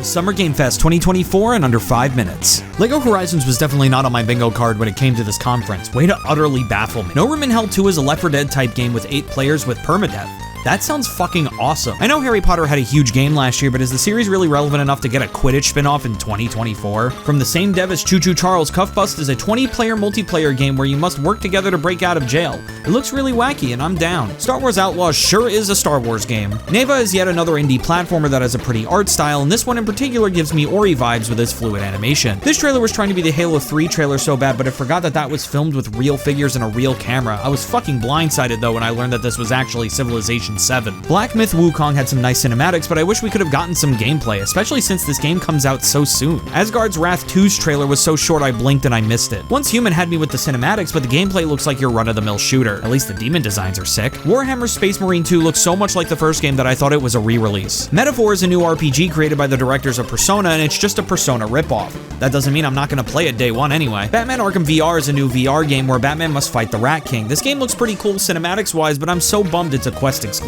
Summer Game Fest 2024 in under 5 minutes. LEGO Horizons was definitely not on my bingo card when it came to this conference. Way to utterly baffle me. No Room in Hell 2 is a Left 4 Dead type game with 8 players with permadeath. That sounds fucking awesome. I know Harry Potter had a huge game last year, but is the series really relevant enough to get a Quidditch spin-off in 2024? From the same dev as Choo Choo Charles, Cuff Bust is a 20-player multiplayer game where you must work together to break out of jail. It looks really wacky, and I'm down. Star Wars Outlaws sure is a Star Wars game. Neva is yet another indie platformer that has a pretty art style, and this one in particular gives me Ori vibes with its fluid animation. This trailer was trying to be the Halo 3 trailer so bad, but I forgot that that was filmed with real figures and a real camera. I was fucking blindsided though when I learned that this was actually Civilization 7. Black Myth Wukong had some nice cinematics, but I wish we could have gotten some gameplay, especially since this game comes out so soon. Asgard's Wrath 2's trailer was so short I blinked and I missed it. Once Human had me with the cinematics, but the gameplay looks like your run-of-the-mill shooter. At least the demon designs are sick. Warhammer Space Marine 2 looks so much like the first game that I thought it was a re-release. Metaphor is a new RPG created by the directors of Persona, and it's just a Persona ripoff. That doesn't mean I'm not gonna play it day one anyway. Batman Arkham VR is a new VR game where Batman must fight the Rat King. This game looks pretty cool cinematics-wise, but I'm so bummed it's a Quest exclusive.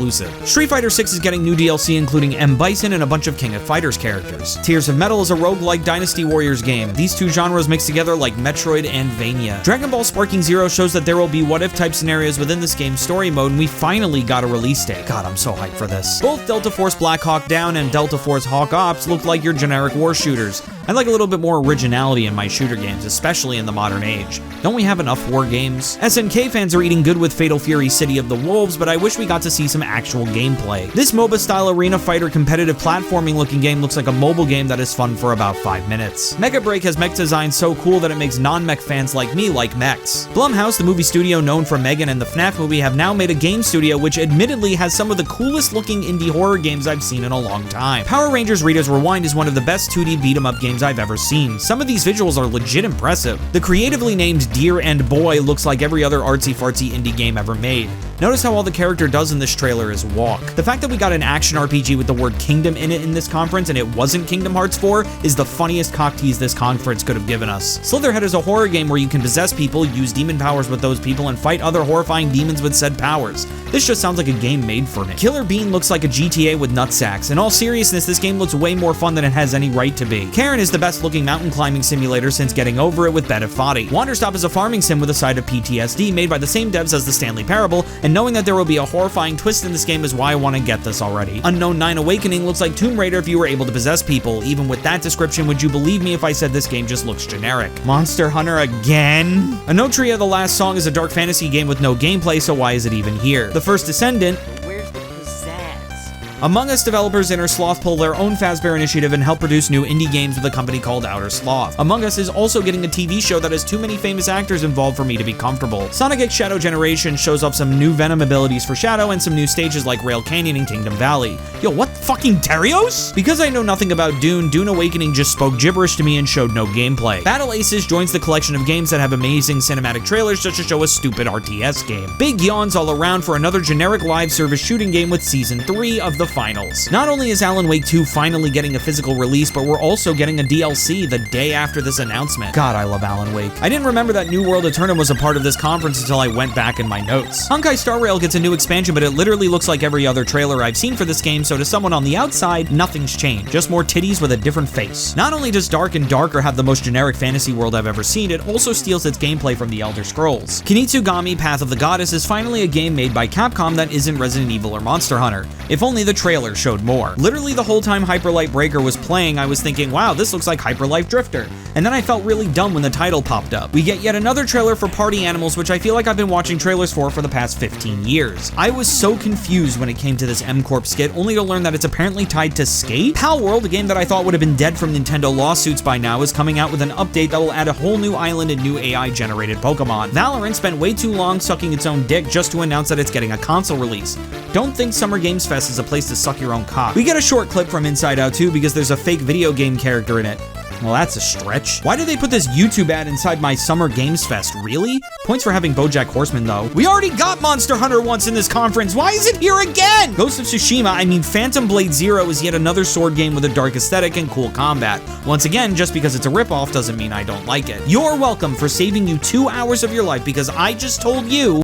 Street Fighter 6 is getting new DLC including M. Bison and a bunch of King of Fighters characters. Tears of Metal is a roguelike Dynasty Warriors game. These two genres mix together like Metroid and Vania. Dragon Ball Sparking Zero shows that there will be what-if type scenarios within this game's story mode, and we finally got a release date. God, I'm so hyped for this. Both Delta Force Black Hawk Down and Delta Force Hawk Ops look like your generic war shooters. I'd like a little bit more originality in my shooter games, especially in the modern age. Don't we have enough war games? SNK fans are eating good with Fatal Fury City of the Wolves, but I wish we got to see some actual gameplay. This MOBA-style arena fighter competitive platforming-looking game looks like a mobile game that is fun for about 5 minutes. Mega Break has mech design so cool that it makes non-mech fans like me like mechs. Blumhouse, the movie studio known for Megan and the FNAF movie, have now made a game studio which admittedly has some of the coolest-looking indie horror games I've seen in a long time. Power Rangers Rita's Rewind is one of the best 2D beat-em-up games I've ever seen. Some of these visuals are legit impressive. The creatively named Deer and Boy looks like every other artsy-fartsy indie game ever made. Notice how all the character does in this trailer is walk. The fact that we got an action RPG with the word kingdom in it in this conference and it wasn't Kingdom Hearts 4 is the funniest cock tease this conference could have given us. Slitherhead is a horror game where you can possess people, use demon powers with those people, and fight other horrifying demons with said powers. This just sounds like a game made for me. Killer Bean looks like a GTA with nutsacks. In all seriousness, this game looks way more fun than it has any right to be. Karen is the best looking mountain climbing simulator since Getting Over It with Bed of Foddy. Wanderstop is a farming sim with a side of PTSD made by the same devs as the Stanley Parable, and knowing that there will be a horrifying twist in this game is why I want to get this already. Unknown 9 Awakening looks like Tomb Raider if you were able to possess people. Even with that description, would you believe me if I said this game just looks generic? Monster Hunter again? Anotria The Last Song is a dark fantasy game with no gameplay, so why is it even here? The First Descendant. Where's the pizzazz? Among Us developers Inner Sloth pull their own Fazbear initiative and help produce new indie games with a company called Outer Sloth. Among Us is also getting a TV show that has too many famous actors involved for me to be comfortable. Sonic X Shadow Generation shows off some new Venom abilities for Shadow and some new stages like Rail Canyon and Kingdom Valley. Yo, what fucking Terios? Because I know nothing about Dune, Dune Awakening just spoke gibberish to me and showed no gameplay. Battle Aces joins the collection of games that have amazing cinematic trailers just to show a stupid RTS game. Big yawns all around for another generic live service shooting game with Season 3 of the finals. Not only is Alan Wake 2 finally getting a physical release, but we're also getting a DLC the day after this announcement. God, I love Alan Wake. I didn't remember that New World Eternum was a part of this conference until I went back in my notes. Honkai Star Rail gets a new expansion, but it literally looks like every other trailer I've seen for this game, so to someone on the outside, nothing's changed. Just more titties with a different face. Not only does Dark and Darker have the most generic fantasy world I've ever seen, it also steals its gameplay from the Elder Scrolls. Kinitsugami Path of the Goddess is finally a game made by Capcom that isn't Resident Evil or Monster Hunter. If only the trailer showed more. Literally the whole time Hyper Light Breaker was playing, I was thinking, wow, this looks like Hyper Life Drifter. And then I felt really dumb when the title popped up. We get yet another trailer for Party Animals, which I feel like I've been watching trailers for the past 15 years. I was so confused when it came to this M-Corp skit, only to learn that it's apparently tied to Skate? Pal World, a game that I thought would have been dead from Nintendo lawsuits by now, is coming out with an update that will add a whole new island and new AI-generated Pokemon. Valorant spent way too long sucking its own dick just to announce that it's getting a console release. Don't think Summer Games Fest is a place to suck your own cock. We get a short clip from Inside Out 2 because there's a fake video game character in it. Well, that's a stretch. Why did they put this YouTube ad inside my Summer Games Fest? Really? Points for having BoJack Horseman, though. We already got Monster Hunter once in this conference. Why is it here again? Ghost of Tsushima, I mean Phantom Blade Zero, is yet another sword game with a dark aesthetic and cool combat. Once again, just because it's a ripoff doesn't mean I don't like it. You're welcome for saving you 2 hours of your life because I just told you